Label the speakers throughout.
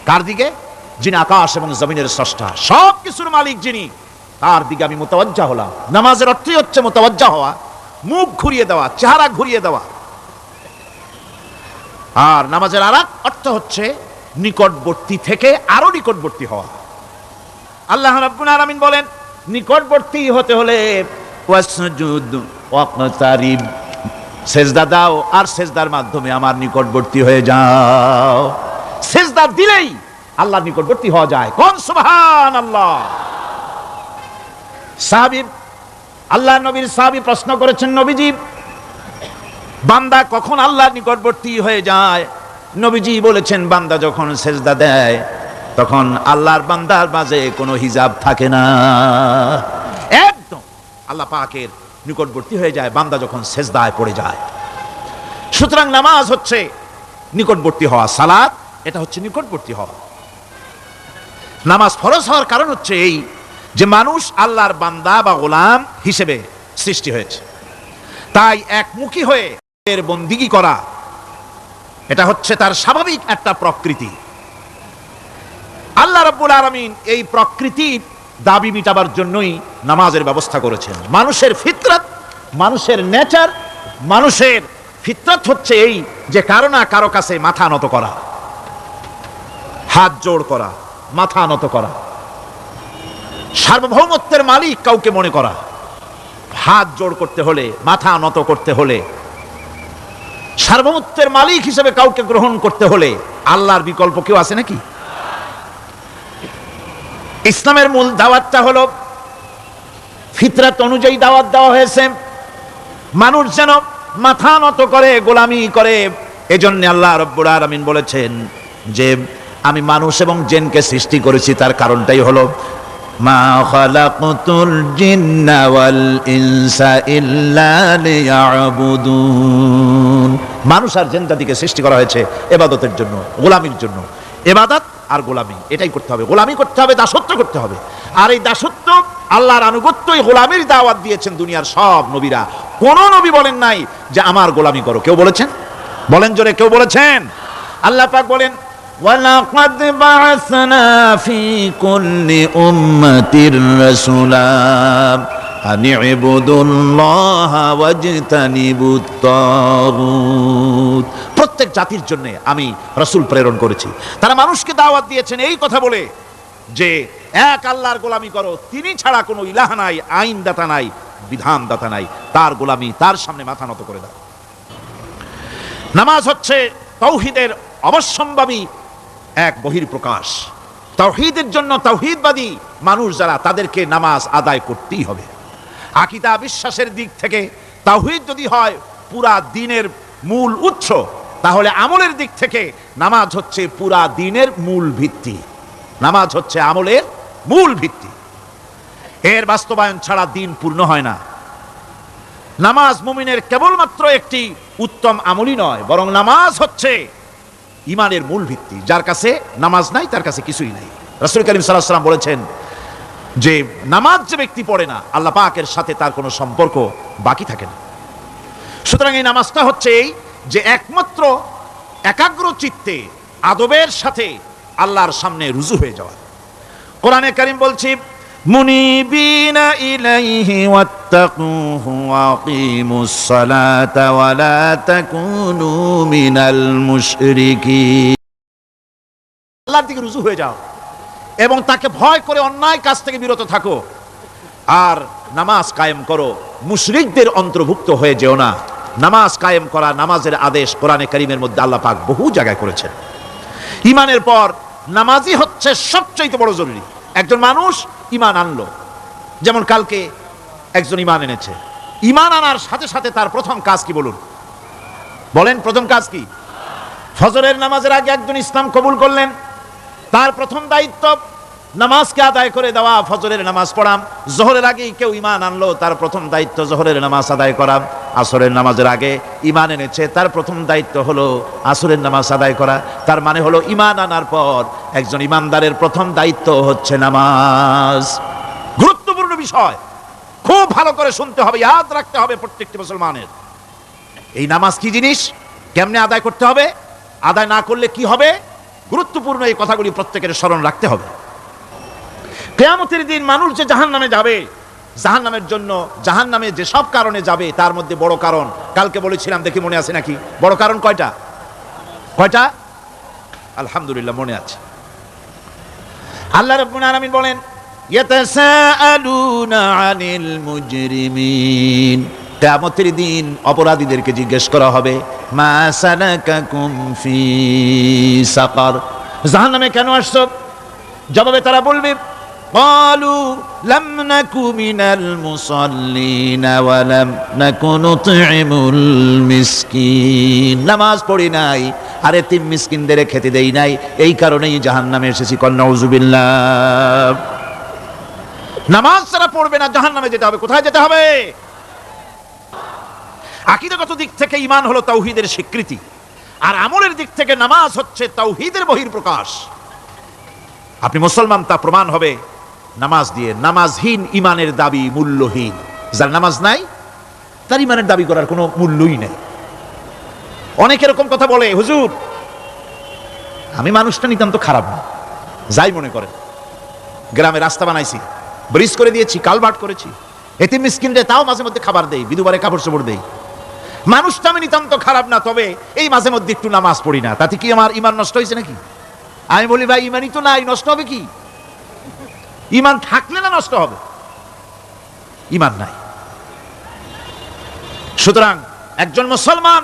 Speaker 1: কার দিকে? যিনি আকাশ এবং জমিনের স্রষ্টা, সব কিছুর মালিক যিনি, তার দিকে আমি মুতাওয়াজ্জা হলাম। নামাজের অর্থই হচ্ছে মুতাওয়াজ্জা হওয়া, মুখ ঘুরিয়ে দেওয়া, চেহারা ঘুরিয়ে দেওয়া। আর নামাজের আরেক অর্থ হচ্ছে নিকটবর্তী থেকে আরো নিকটবর্তী হওয়া। আল্লাহ রাব্বুল আলামিন বলেন, নিকটবর্তী হতে হলে ওয়াসজুদ ওয়াকতারিব, সেজদা দাও আর সেজদার মাধ্যমে আমার নিকটবর্তী হয়ে যাও। সেজদা দিলেই আল্লাহর নিকটবর্তী হওয়া যায়। কোন সুবহানাল্লাহ। সাহাবী, আল্লাহ নবীর সাহাবী প্রশ্ন করেছেন, নবীজি বান্দা কখন আল্লাহর নিকটবর্তী হয়ে যায়? নবীজি বলেছেন, বান্দা যখন সেজদা দেয় তখন আল্লাহর বান্দার মাঝে কোনো হিজাব থাকে না, একদম আল্লাহ পাকের নিকটবর্তী হয়ে যায় বান্দা যখন সেজদায় পড়ে যায়। সুতরাং নামাজ হচ্ছে নিকটবর্তী হওয়া, সালাত এটা হচ্ছে নিকটবর্তী হওয়া। নামাজ ফরজ হওয়ার কারণ হচ্ছে এই যে মানুষ আল্লাহর বান্দা বা গোলাম হিসেবে সৃষ্টি হয়েছে, তাই একমুখী হয়ে এর বন্দিগি করা এটা হচ্ছে তার স্বাভাবিক একটা প্রকৃতি। আল্লাহ রাব্বুল আলামিন এই প্রকৃতির দাবি মিটাবার জন্যই নামাজের ব্যবস্থা করেছেন। মানুষের ফিতরত, মানুষের নেচার, মানুষের ফিতরত হচ্ছে এই যে কারো না কারো কাছে মাথা নত করা, হাত জোড় করা, মাথা নত করা, সার্বভৌমত্বের মালিক কাউকে মনে করা। হাত জোড় করতে হলে, মাথা নত করতে হলে, সার্বভৌমত্বের মালিক হিসেবে কাউকে গ্রহণ করতে হলে আল্লাহর বিকল্প কেউ আছে নাকি? ইসলামের মূল দাওয়াতটা হলো ফিতরাত অনুযায়ী দাওয়াত দেওয়া হয়েছে, মানুষ যেন মাথা নত করে, গোলামি করে। এজন্য আল্লাহ রাব্বুল আলামিন বলেছেন যে আমি মানুষ এবং জিনকে সৃষ্টি করেছি, তার কারণটাই হলো মা খালাকতুল জিন্না ওয়াল ইনসা ইল্লা লিয়াবুদুন। মানুষ আর জিন জাতিকে সৃষ্টি করা হয়েছে ইবাদতের জন্য, গোলামির জন্য। ইবাদত আর গোলামি এটাই করতে হবে, গোলামি করতে হবে, দাসত্ব করতে হবে। আর এই দাসত্ব, আল্লাহর আনুগত্যই গোলামির দাওয়াত দিয়েছেন দুনিয়ার সব নবীরা। কোন নবী বলেন নাই যে আমার গোলামি করো, কেউ বলেছেন? বলেন জোরে, কেউ বলেছেন? আল্লাহ পাক বলেন, ওয়ালাকাদ বা'আসনা ফি কুল্লি উম্মাতির রাসূলা আন ইবুদুল্লাহা ওয়াজতানিবুত তাগুত। প্রত্যেক জাতির জন্য আমি রাসূল প্রেরণ করেছি, তারা মানুষকে দাওয়াত দিয়েছেন এই কথা বলে যে এক আল্লাহর গোলামি করো, তিনি ছাড়া কোনো ইলাহ নাই, আইনদাতা নাই, বিধানদাতা নাই, তার গোলামি, তার সামনে মাথা নত করে দাও। নামাজ হচ্ছে তাওহীদের অবশ্যম্ভাবী এক বহির্প্রকাশ। তাওহীদের জন্য তাওহীদবাদী মানুষ যারা, তাদেরকে নামাজ আদায় করতেই হবে। আকীদা বিশ্বাসের দিক থেকে তাওহীদ যদি হয় পুরা দ্বীনের মূল উৎস, তাহলে আমলের দিক থেকে নামাজ হচ্ছে পুরা দ্বীনের মূল ভিত্তি। নামাজ হচ্ছে আমলের মূল ভিত্তি, এর বাস্তবায়ন ছাড়া দ্বীন পূর্ণ হয় না। নামাজ মুমিনের কেবলমাত্র একটি উত্তম আমলই নয়, বরং নামাজ হচ্ছে ইমানের মূল ভিত্তি। যার কাছে নামাজ নাই তার কাছে কিছুই নাই। রাসূল করিম সাল্লাল্লাহু আলাইহি ওয়াসাল্লাম বলেছেন যে নামাজ যে ব্যক্তি পড়ে না, আল্লাহ পাকের সাথে তার কোনো সম্পর্ক বাকি থাকে না। সুতরাং এই নামাজটা হচ্ছে এই যে একমাত্র একাগ্র চিত্তে আদবের সাথে আল্লাহর সামনে রুজু হয়ে যাওয়া। কোরআনে কারীম বলছে, মুনিবিনা ইলাইহি ওয়াত্তাকুহু ওয়া আকিমুস সালাতা ওয়া লা তাকুনু মিনাল মুশরিকিন। আল্লাহর দিকে রুজু হয়ে যাও এবং তাকে ভয় করে অন্যায় কাজ থেকে বিরত থাকো, আর নামাজ কায়েম করো, মুশরিকদের অন্তর্ভুক্ত হয়ে যেও না। নামাজ কায়েম করা, নামাজের আদেশ কোরআনে কারীমের মধ্যে আল্লাহ পাক বহু জায়গায় করেছেন। ঈমানের পর নামাজই হচ্ছে সবচেয়ে বড় জরুরি। একজন মানুষ ঈমান আনলো, যেমন কালকে একজন ঈমান এনেছে, ঈমান আনার সাথে সাথে তার প্রথম কাজ কি বলুন? বলেন, প্রথম কাজ কি? ফজরের নামাজের আগে একজন ইসলাম কবুল করলেন, তার প্রথম দায়িত্ব নামাজকে আদায় করে দেওয়া, ফজরের নামাজ পড়া। জোহরের আগে কেউ ঈমান আনলো, তার প্রথম দায়িত্ব জোহরের নামাজ আদায় করা। আসরের নামাজের আগে ঈমান এনেছে, তার প্রথম দায়িত্ব হলো আসরের নামাজ আদায় করা। তার মানে হলো ঈমান আনার পর একজন ঈমানদারের প্রথম দায়িত্ব হচ্ছে নামাজ। গুরুত্বপূর্ণ বিষয়, খুব ভালো করে শুনতে হবে, ইয়াদ রাখতে হবে প্রত্যেকটি মুসলমানের। এই নামাজ কি জিনিস, কেমনে আদায় করতে হবে, আদায় না করলে কি হবে, গুরুত্বপূর্ণ এই কথাগুলি প্রত্যেকের স্মরণ রাখতে হবে। কিয়ামতের দিন মানুষ যে জাহান্নামে যাবে, জাহান্নামের জন্য জাহান্নামে যে সব কারণে যাবে তার মধ্যে বড় কারণ কালকে বলেছিলাম, দেখি মনে আছে নাকি? বড় কারণ কয়টা? আলহামদুলিল্লাহ মনে আছে। আল্লাহ রাব্বুল আলামিন বলেন ইয়াতাসাআলুনা আনিল মুজরিমিন, কিয়ামতের দিন অপরাধীদেরকে জিজ্ঞেস করা হবে মা সালাকাকুম ফি সাকার, জাহান্নামে কেন আসছো? জবাবে তারা বলবে ক্বালু লাম নাকু মিনাল মুসাল্লিনা ওয়া লাম নাকু নুতঈমুল মিসকিন, নামাজ পড়ি নাই আর এতিম মিসকিনদের খেতে দেই নাই, এই কারণেই জাহান্নামে এসেছি। কল নাউযুবিল্লাহ। নামাজ যারা পড়বে না জাহান্নামে যেতে হবে। কোথায় যেতে হবে? আকীদাগত দিক থেকে ঈমান হলো তাওহীদের স্বীকৃতি, আর আমলের দিক থেকে নামাজ হচ্ছে তাওহীদের বহিঃপ্রকাশ। আপনি মুসলমান তা প্রমাণ হবে নামাজ দিয়ে। নামাজহীন ঈমানের দাবি মূল্যহীন। যার নামাজ নাই তার ঈমানের দাবি করার কোনো মূল্যই নেই। অনেকে এরকম কথা বলে, হুজুর আমি মানুষটা নিতান্ত খারাপ না, যাই মনে করেন, গ্রামে রাস্তা বানাইছি, ব্রিজ করে দিয়েছি, কালভার্ট করেছি, এতিম মিসকিনদের তাও মাঝে মধ্যে খাবার দেই, বিধবারে কাপড় চোপড় দেই, মানুষটা আমি নিতান্ত খারাপ না, তবে এই মাঝে মধ্যে একটু নামাজ পড়ি না, তাতে কি আমার ঈমান নষ্ট হয়েছে নাকি? আমি বলি ভাই ঈমানই তো নাই, নষ্ট হবে কি? ঈমান থাকলে না নষ্ট হবে? ঈমান নাই। সুতরাং একজন মুসলমান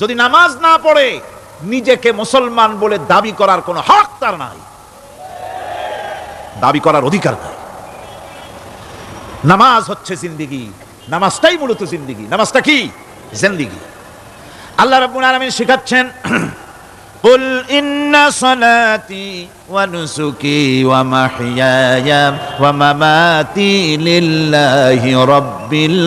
Speaker 1: যদি নামাজ না পড়ে নিজেকে মুসলমান বলে দাবি করার কোনো হক তার নাই, দাবি করার অধিকার নাই। নামাজ হচ্ছে জিন্দেগি, নামাজটাই মূলত জিন্দেগি। নামাজটা কি? জিন্দেগি। আল্লাহ রাব্বুল আলামিন শিখাচ্ছেন কুল ইন্না সালাতি ওয়া নুসুকি ওয়া মাহইয়ায়া ওয়া মামাতি লিল্লাহি রাব্বিল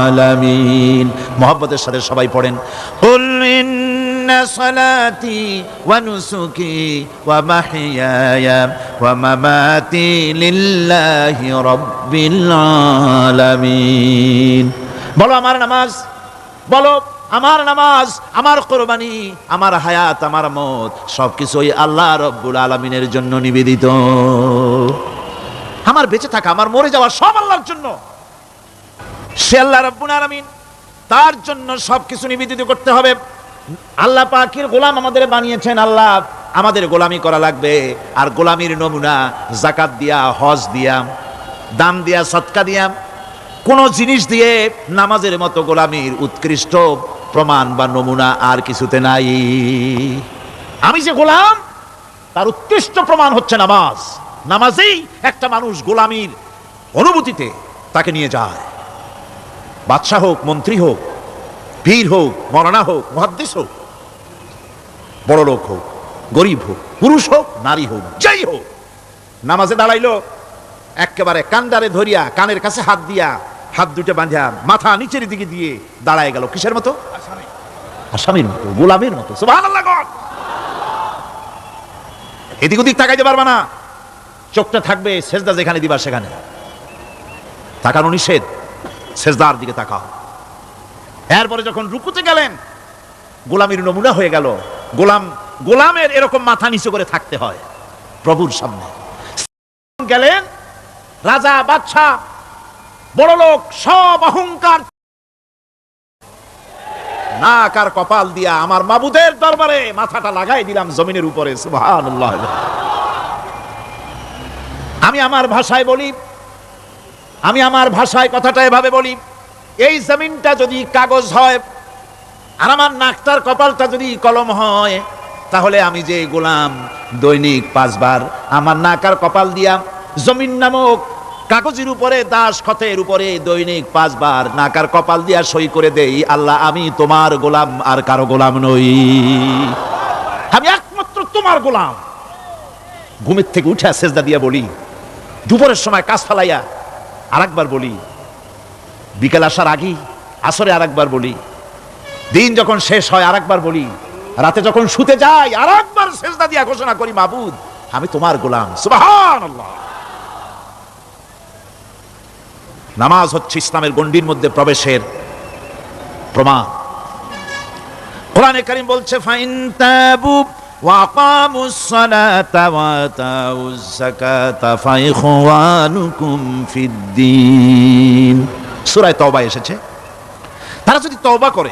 Speaker 1: আলামিন। মুহাব্বতের সাথে সবাই পড়েন কুল ইন্না সালাতি ওয়া নুসুকি ওয়া মাহইয়ায়া ওয়া মামাতি লিল্লাহি রাব্বিল আলামিন। বলো আমার নামাজ, বলো আমার নামাজ, আমার কোরবানি, আমার হায়াত, আমার মত সবকিছুই আল্লাহ রব্বুল আলামিনের জন্য নিবেদিত। আমার বেঁচে থাকা, আমার মরে যাওয়া সব আল্লাহর জন্য। সে আল্লাহ রব্বুল আলামিন, তার জন্য সবকিছু নিবেদিত করতে হবে। আল্লাহ পাকের গোলাম আমাদের বানিয়েছেন, আল্লাহ আমাদের গোলামি করা লাগবে। আর গোলামির নমুনা যাকাত দিয়া, হজ দিয়া, দান দিয়া, সদকা দিয়া, কোন জিনিস দিয়ে নামাজের মতো গোলামির উৎকৃষ্ট প্রমাণ বা নমুনা আর কিছুতে নাই। আমি যে গোলাম তার উৎকৃষ্ট প্রমাণ হচ্ছে নামাজ। নামাজেই একটা মানুষ গোলামির অনুভূতিতে তাকে নিয়ে যায়। বাদশাহ হোক, মন্ত্রী হোক, পীর হোক, মৌলানা হোক, মুহাদ্দিস হোক, বড় লোক হোক, গরিব হোক, পুরুষ হোক, নারী হোক, যাই হোক, নামাজে দাঁড়াইলো, একেবারে কান্ডারে ধরিয়া কানের কাছে হাত দিয়া, হাত দুটো বাঁধিয়া মাথা নিচের দিকে দিয়ে দাঁড়ায় গেল। কিসের মতো? আসামির মতো, গোলামের মতো। সুবহানাল্লাহ। এদিক ওদিক তাকাইতে পারবা না, চোখটা থাকবে সেজদা যেখানে দিবা সেখানে। তাকানো নিষেধ, সেজদার দিকে তাকাও। এরপরে যখন রুকুতে গেলেন, গোলামির নমুনা হয়ে গেল। গোলামের এরকম মাথা নিচু করে থাকতে হয় প্রভুর সামনে। গেলেন রাজা, বাদশা, বড় লোক, সব অহংকার নাক আর কপাল দিয়া আমার মাবুদের দরবারে মাথাটা লাগাই দিলাম জমিনের উপরে। সুবহানাল্লাহ। আমি আমার ভাষায় বলি, আমি আমার ভাষায় কথাটা এভাবে বলি, এই জমিনটা যদি কাগজ হয় আর আমার নাকটার কপালটা যদি কলম হয়, তাহলে আমি যে গোলাম দৈনিক 5 বার আমার নাক আর কপাল দিয়া জমিন নামক কাগজের উপরে, দাস খতের উপরে দৈনিক 5 বার নাক আর কপাল দিয়া সই করে দেই, আল্লাহ আমি তোমার গোলাম, আর কারো গোলাম নই, আমি একমাত্র তোমার গোলাম। ঘুমের থেকে উঠে সেজদা দিয়া বলি, দুপুরের সময় কাজ ফালাইয়া আরেকবার বলি, বিকেল আসার আগে আসরে আরেকবার বলি, দিন যখন শেষ হয় আরেকবার বলি, রাতে যখন শুতে যাই আরেকবার সেজদা দিয়া ঘোষণা করি, মাবুদ আমি তোমার গোলাম। সুবহানাল্লাহ। নামাজ হচ্ছে ইসলামের গণ্ডির মধ্যে প্রবেশের প্রমাণ। কোরআনে কারীম বলছে ফাইন তাবু وأقاموا الصلاة وآتوا الزكاة فإخوانكم في الدين সূরা তওবা এসেছে। তারা যদি তওবা করে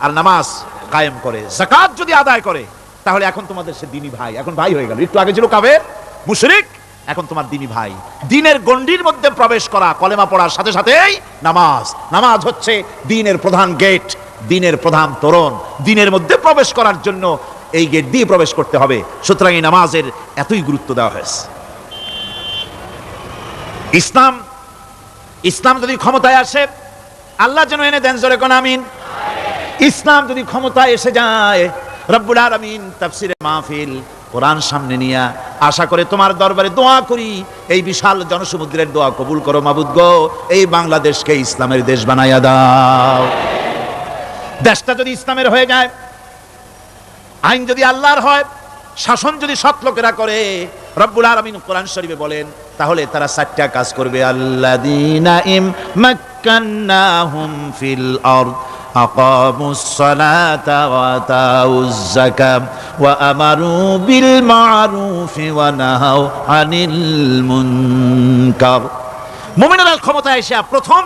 Speaker 1: আর নামাজ কায়েম করে, যাকাত যদি আদায় করে, তাহলে এখন তোমাদের সে দ্বীনি ভাই, এখন ভাই হয়ে গেল। একটু আগে ছিল কাফের মুশরিক, এখন তোমার দ্বীনি ভাই। দ্বীনের গণ্ডির মধ্যে প্রবেশ করা, কলেমা পড়ার সাথে সাথেই নামাজ। নামাজ হচ্ছে দ্বীনের প্রধান গেট, দ্বীনের প্রধান তোরণ। দ্বীনের মধ্যে প্রবেশ করার জন্য এই গেট দিয়ে প্রবেশ করতে হবে। সুতরাং এই নামাজের এতই গুরুত্ব দেওয়া হয়েছে। ইসলাম যদি ক্ষমতায় আসে, আল্লাহ যেন এনে দেন, জোরে কোন আমিন। ইসলাম যদি ক্ষমতায় এসে যায়, রব্বুল আলামিন তাফসিরে মাহফিল কোরআন সামনে নিয়ে আশা করে তোমার দরবারে দোয়া করি, এই বিশাল জনসমুদ্রের দোয়া কবুল করো মাবুদ গো, এই বাংলাদেশকে ইসলামের দেশ বানাইয়া দাও। দেশটা যদি ইসলামের হয়ে যায়, আইন যদি আল্লাহর হয়, শাসন যদি সৎ লোকেরা করে, রব্বুল আলামিন কোরআন শরীফে বলেন, তাহলে তারা 4টা কাজ করবে। আল্লাযীনা ইমাক্কান্নাহুম ফিল আরদ আকামুস সালাতা ওয়া আতাউজ যাকাত ওয়া আমারু বিল মা'রুফি ওয়া নাহাউ আনিল মুনকার। মুমিনরা ক্ষমতায় এসে প্রথম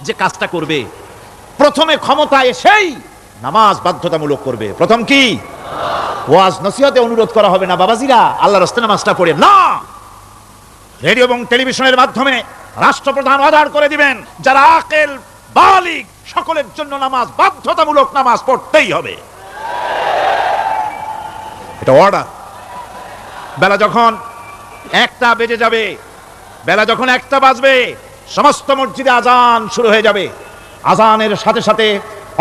Speaker 1: যে কাজটা করবে, প্রথমে ক্ষমতায় এসেই নামাজ বাধ্যতামূলক করবে। প্রথম কি? ওয়াজ নসিহতে অনুরোধ করা হবে না, বাবাজিরা আল্লাহর রাস্তায় নামাজটা পড়ে না। রেডিও এবং টেলিভিশনের মাধ্যমে রাষ্ট্রপ্রধান অর্ডার করে দিবেন, যারা আকেল বালিগ সকলের জন্য নামাজ বাধ্যতামূলক, নামাজ পড়তেই হবে। এটা অর্ডার। বেলা যখন 1টা বেজে যাবে, বেলা যখন 1টা বাজবে, সমস্ত মসজিদে আজান শুরু হয়ে যাবে। আজানের সাথে সাথে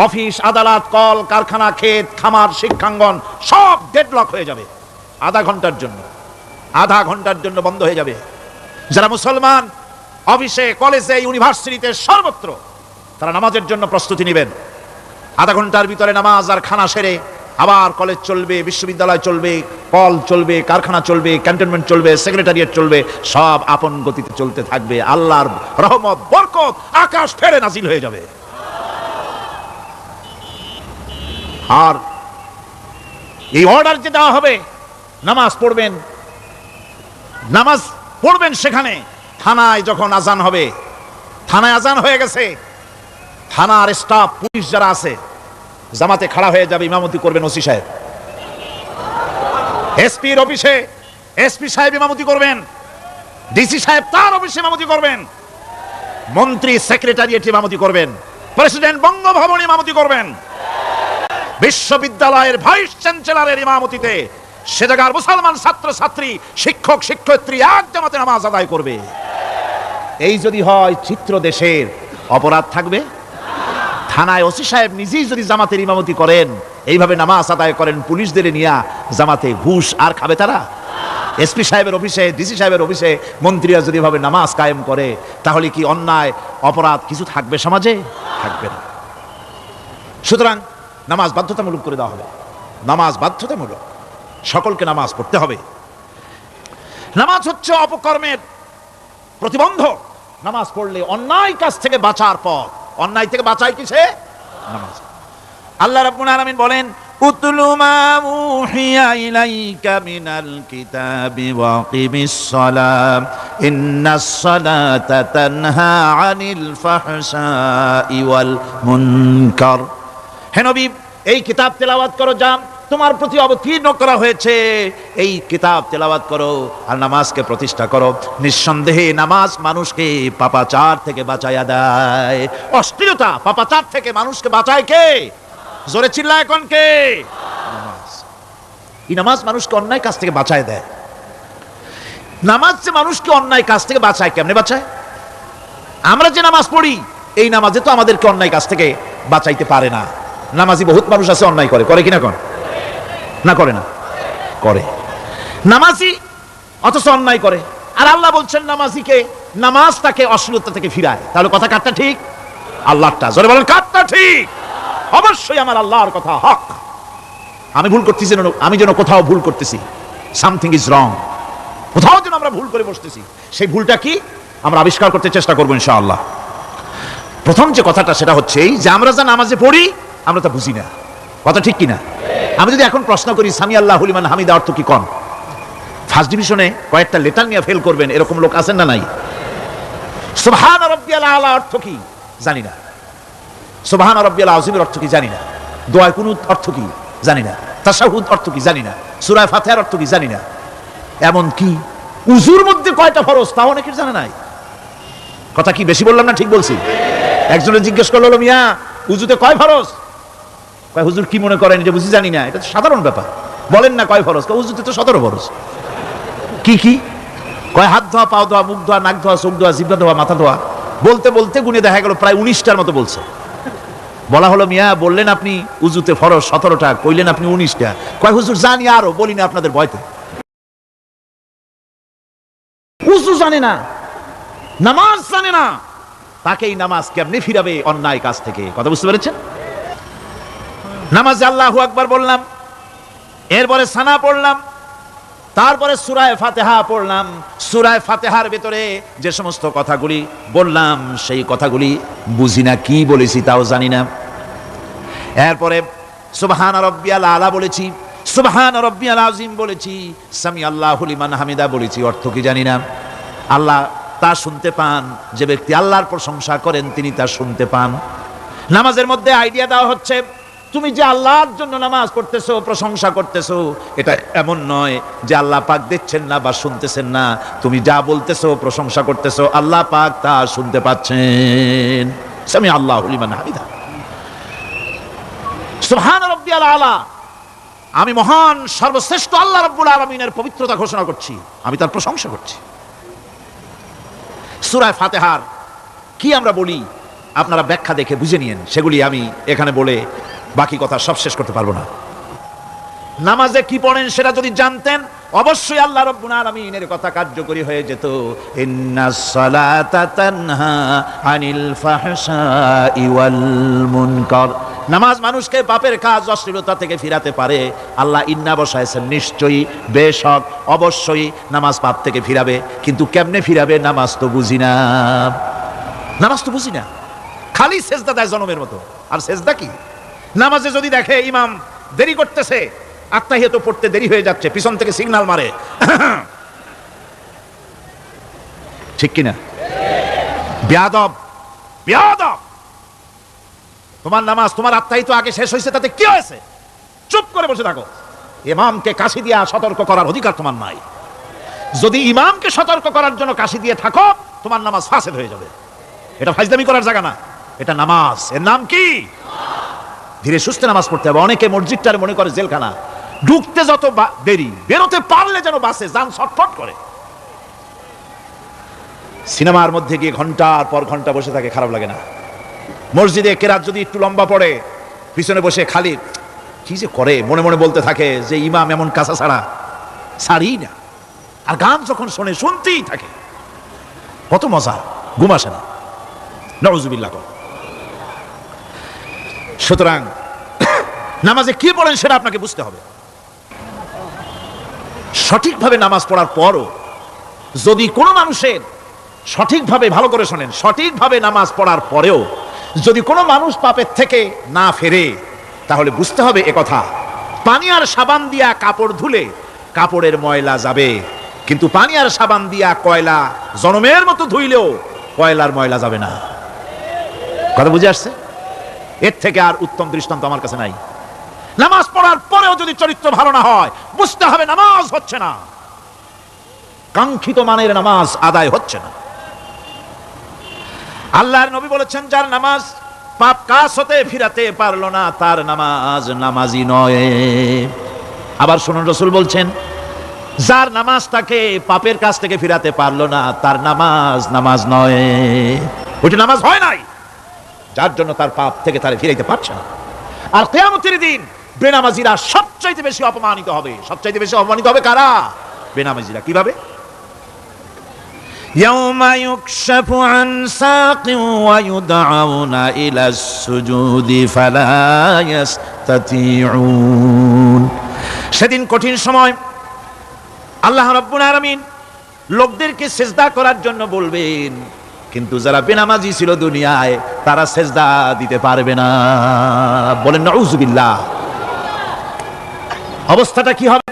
Speaker 1: অফিস, আদালত, কল কারখানা, ক্ষেত খামার, শিক্ষাঙ্গন সব ডেডলক হয়ে যাবে। আধা ঘন্টার জন্য বন্ধ হয়ে যাবে। যারা মুসলমান অফিসে, কলেজে, ইউনিভার্সিটিতে, সর্বত্র তারা নামাজের জন্য প্রস্তুতি নেবেন। আধা ঘন্টার ভিতরে নামাজ আর খানা সেরে আবার কলেজ চলবে, বিশ্ববিদ্যালয় চলবে, কল চলবে, কারখানা চলবে, ক্যান্টনমেন্ট চলবে, সেক্রেটারিয়েট চলবে, সব আপন গতিতে চলতে থাকবে। আল্লাহর রহমত, বরকত আকাশ ফেরে নাজিল হয়ে যাবে। আর এই অর্ডার যে দেওয়া হবে, নামাজ পড়বেন সেখানে। থানায় যখন আজান হবে, থানায় আজান হয়ে গেছে, থানার স্টাফ, পুলিশ যারা আছে, জামাতে খাড়া হয়ে যাবে, ইমামতি করবেন ওসি সাহেব। এসপির অফিসে এসপি সাহেব ইমামতি করবেন, ডিসি সাহেব তার অফিসে ইমামতি করবেন, মন্ত্রী সেক্রেটারিয়েট ইমামতি করবেন, প্রেসিডেন্ট বঙ্গভবন ইমামতি করবেন, বিশ্ববিদ্যালয়ের ভাইস চ্যান্সেলরের ইমামতিতে সে জায়গার মুসলমান ছাত্র ছাত্রী, শিক্ষক শিক্ষয়িত্রী এক জামাতে নামাজ আদায় করবে। এই যদি হয়, চিত্র দেশের অপরাধ থাকবে? থানায় ওসি সাহেব নিজেই যদি জামাতের ইমামতি করেন, এইভাবে নামাজ আদায় করেন, পুলিশদের নিয়ে জামাতে, ঘুষ আর খাবে তারা? এসপি সাহেবের অফিসে, ডিসি সাহেবের অফিসে মন্ত্রীরা যদি ভাবে নামাজ কায়েম করে, তাহলে কি অন্যায় অপরাধ কিছু থাকবে সমাজে? থাকবে না। সুতরাং নামাজ বাধ্যতামূলক করে দেওয়া হবে। নামাজ বাধ্যতামূলক, সকলকে নামাজ পড়তে হবে। নামাজ হচ্ছে অপকর্মের প্রতিবন্ধক। নামাজ পড়লে অন্যায় কাজ থেকে বাঁচার পথ। অন্যায় থেকে বাঁচায় কিসে? নামাজ। আল্লাহ রাব্বুল আলামিন বলেন, উতলু মা উহিয়া ইলাইকা মিনাল কিতাবি ওয়া আকিমিস সালাম ইন্নাস সালাতা তানহা আনিল ফাহশাই ওয়াল মুনকার। হে নবী, এই কিতাব তেলাওয়াত করো, যা তোমার প্রতি অবতীর্ণ করা হয়েছে, এই কিতাব তেলাওয়াত করো আর নামাজকে প্রতিষ্ঠা করো। নিঃসন্দেহে নামাজ মানুষকে পাপাচার থেকে বাঁচায়া দেয়। অশ্লীলতা, পাপাচার থেকে মানুষকে বাঁচায় কে? জোরে চিল্লায় কোন কে? নামাজ। এই নামাজ মানুষকে অন্যায় কাজ থেকে বাঁচায় দেয়। নামাজ যে মানুষকে অন্যায় কাজ থেকে বাঁচায়, কেমনে বাঁচায়? আমরা যে নামাজ পড়ি, এই নামাজে তো আমাদেরকে অন্যায় কাজ থেকে বাঁচাইতে পারে না। নামাজি বহুত মানুষ আছে অন্যায় করে, করে কিনা? কোন না করে না? করে। নামাজি অথচ অন্যায় করে। আর আল্লাহ বলছেন নামাজিকে, নামাজ তাকে অশ্লীলতা থেকে ফিরায়। তাহলে কথা কারটা ঠিক? আল্লাহরটা। জোরে বলেন, কারটা ঠিক? অবশ্যই আমার আল্লাহর কথা হক। আমি ভুল করতেছি, আমি যেন কোথাও ভুল করতেছি, সামথিং ইজ রং, কোথাও যেন আমরা ভুল করে বসতেছি, সেই ভুলটা কি আমরা আবিষ্কার করতে চেষ্টা করবো ইনশাআল্লাহ। প্রথম যে কথাটা সেটা হচ্ছে এই যে আমরা যা নামাজে পড়ি আমরা তা বুঝি না। কথা ঠিক কিনা? আমি যদি এখন প্রশ্ন করি সামি আল্লাহু লিমান হামিদা অর্থ কি কোন, ফার্স্ট ডিভিশনে কয়েকটা লেটার নিয়ে ফেল করবেন এরকম লোক আছেন না নাই? সুবহান রাব্বিয়াল আলা অর্থ কি জানি না, সুবহান রাব্বিয়াল আযীমের অর্থ কি জানি না, দোয়া কুনুত অর্থ কি জানি না, তাশাহুদ অর্থ কি জানি না, সূরা ফাতিহার অর্থ কি জানি না, এমন কি উযুর মধ্যে কয়টা ফরজ তাও অনেকের জানা নাই। কথা কি বেশি বললাম না ঠিক বলছি? একজনে জিজ্ঞেস করলো মিয়া উযুতে কয় ফরজ? কয় হুজুর কি মনে করেন যে বুঝি জানি না, এটা তো সাধারণ ব্যাপার, বলেন না কয় ফরজ? কয় উযুতে তো 17 ফরজ। কি কি? কয় হাত ধোয়া, পাও ধোয়া, মুখ ধোয়া, নাক ধোয়া, চোখ ধোয়া, জিহ্বা ধোয়া, মাথা ধোয়া। বলতে বলতে গুনে দেখা গেল প্রায় 19টার মতো বলছে। বলা হলো মিয়া বললেন আপনি উযুতে ফরজ 17টা, কইলেন আপনি 19টা। কয় হুজুর জানি আরো, বলি না আপনাদের ভয়তে। উযু জানে না, নামাজ জানে না, তাকেই নামাজ কেমনে ফিরাবে অন্যায় কাজ থেকে? কথা বুঝতে পেরেছেন? নামাজে আল্লাহু আকবার বললাম, এরপরে সানা পড়লাম, তারপরে সূরা ফাতিহা পড়লাম। সূরা ফাতিহার ভিতরে যে সমস্ত কথাগুলি বললাম সেই কথাগুলি বুঝি না, কি বলেছি তাও জানি না। এরপরে সুবহান রাব্বিয়াল আলা বলেছি, সুবহান রাব্বিয়াল আযীম বলেছি, সামি আল্লাহু লিমান হামিদা বলেছি, অর্থ কি জানি না। আল্লাহ তা শুনতে পান, যে ব্যক্তি আল্লাহর প্রশংসা করেন তিনি তা শুনতে পান। নামাজের মধ্যে আইডিয়া দেওয়া হচ্ছে তুমি যে আল্লাহর জন্য নামাজ পড়তেছো, প্রশংসা করতেছো, এটা এমন নয় যে আল্লাহ পাক দেখছেন না বা শুনতেছেন না। তুমি যা বলতেছো, প্রশংসা করতেছো, আল্লাহ পাক তা শুনতে পাচ্ছেন। সামি আল্লাহু লিমান হামিদা, সুবহান রাব্বিয়াল আলা। আমি মহান সর্বশ্রেষ্ঠ আল্লাহ রাব্বুল আলামিনের পবিত্রতা ঘোষণা করছি, আমি তার প্রশংসা করছি। সূরা ফাতিহার কি আমরা বলি আপনারা ব্যাখ্যা দেখে বুঝে নিয়েন, সেগুলি আমি এখানে বলে বাকি কথা সব শেষ করতে পারবো না। নামাজে কি পড়েন সেটা যদি জানতেন অবশ্যই আল্লাহ রাব্বুল আলামিনের কথা কার্যকরী হয়ে যেত। ইন্নাস সালাতা তানহা আনিল ফাহশাই ওয়াল মুনকার। নামাজ মানুষকে পাপের কাজ, অশ্লীলতা থেকে ফিরাতে পারে। আল্লাহ ইন্না বসাইছেন, নিশ্চয়ই, বেশক, অবশ্যই নামাজ পাপ থেকে ফিরাবে। কিন্তু কেমনে ফিরাবে নামাজ তো বুঝি না, নামাজ তো বুঝি না। খালি সেজদা দেয় জনমের মতো, আর সেজদা কি? নামাজে যদি দেখে ইমাম দেরি করতেছে, আত্তাহিয়াত পড়তে দেরি হয়ে যাচ্ছে, পিছন থেকে সিগন্যাল মারে, ঠিক কিনা? বেয়াদব, বেয়াদব। তোমার নামাজ, তোমার আত্তাহিয়াত আগে শেষ হয়েছে, তাতে কি হয়েছে? চুপ করে বসে থাকো। ইমামকে কাশি দিয়া সতর্ক করার অধিকার তোমার নাই। যদি ইমামকে সতর্ক করার জন্য কাশি দিয়ে থাকো, তোমার নামাজ ফাসেদ হয়ে যাবে। এটা ফাজলামি করার জায়গা না, এটা নামাজ। এর নাম কি? ধীরে সুস্থে নামাজ পড়তে হবে। অনেকে মসজিদটার মনে করে জেলখানা, ঢুকতে যত দেরি, বেরোতে পারলে যেন বাসে যান ছটফট করে। সিনেমার মধ্যে গিয়ে ঘন্টার পর ঘন্টা বসে থাকে, খারাপ লাগে না? মসজিদে কেরাত যদি একটু লম্বা পড়ে, পিছনে বসে খালি কি যে করে মনে মনে বলতে থাকে যে ইমাম এমন কাঁচা ছাড়া ছাড়ি না। আর গান যখন শোনে শুনতেই থাকে, কত মজা, ঘুম আসে না। নাউযুবিল্লাহ। সুতরাং নামাজে কি পড়েন সেটা আপনাকে বুঝতে হবে। সঠিকভাবে নামাজ পড়ার পরও যদি কোনো মানুষের সঠিকভাবে, ভালো করে শোনেন, সঠিকভাবে নামাজ পড়ার পরেও যদি কোনো মানুষ পাপের থেকে না ফেরে, তাহলে বুঝতে হবে একথা, পানি আর সাবান দিয়া কাপড় ধুলে কাপড়ের ময়লা যাবে, কিন্তু পানি আর সাবান দিয়া কয়লা জনমের মতো ধুইলেও কয়লার ময়লা যাবে না। কথা বুঝে আসছে? এর থেকে আর উত্তম দৃষ্টান্ত আমার কাছে নাই। নামাজ পড়ার পরেও যদি চরিত্র ভালো না হয়, বুঝতে হবে নামাজ হচ্ছে না, কাঙ্ক্ষিত মানের নামাজ আদায় হচ্ছে না। আল্লাহর নবী বলেছেন, যার নামাজ পাপ কাজ হতে ফিরাতে পারলো না, তার নামাজ নামাজি নয়। আবার শুনুন, রাসূল বলছেন, যার নামাজ তাকে পাপের কাজ থেকে ফিরাতে পারলো না, তার নামাজ নামাজ নয়, ওইটা নামাজ হয় নাই, যার জন্য তার পাপ থেকে তারে ফিরাইতে পারছে না। আর কিয়ামতের দিন বেনামাজিরা সবচাইতে বেশি অপমানিত হবে। সবচাইতে বেশি অপমানিত হবে কারা? বেনামাজিরা। কিভাবে? ইয়াউমা ইউকশাফু আন সাকিন ওয়া ইউদআউনা ইলাস সুজুদি ফালা ইস্তাতিউন। সেদিন কঠিন সময়, আল্লাহ রাব্বুল আলামিন লোকদেরকে সিজদা করার জন্য বলবেন, কিন্তু যারা বেনামাজি ছিল দুনিয়ায়, তারা সিজদা দিতে পারবে না। বলেন নাউযুবিল্লাহ। অবস্থাটা কি হবে?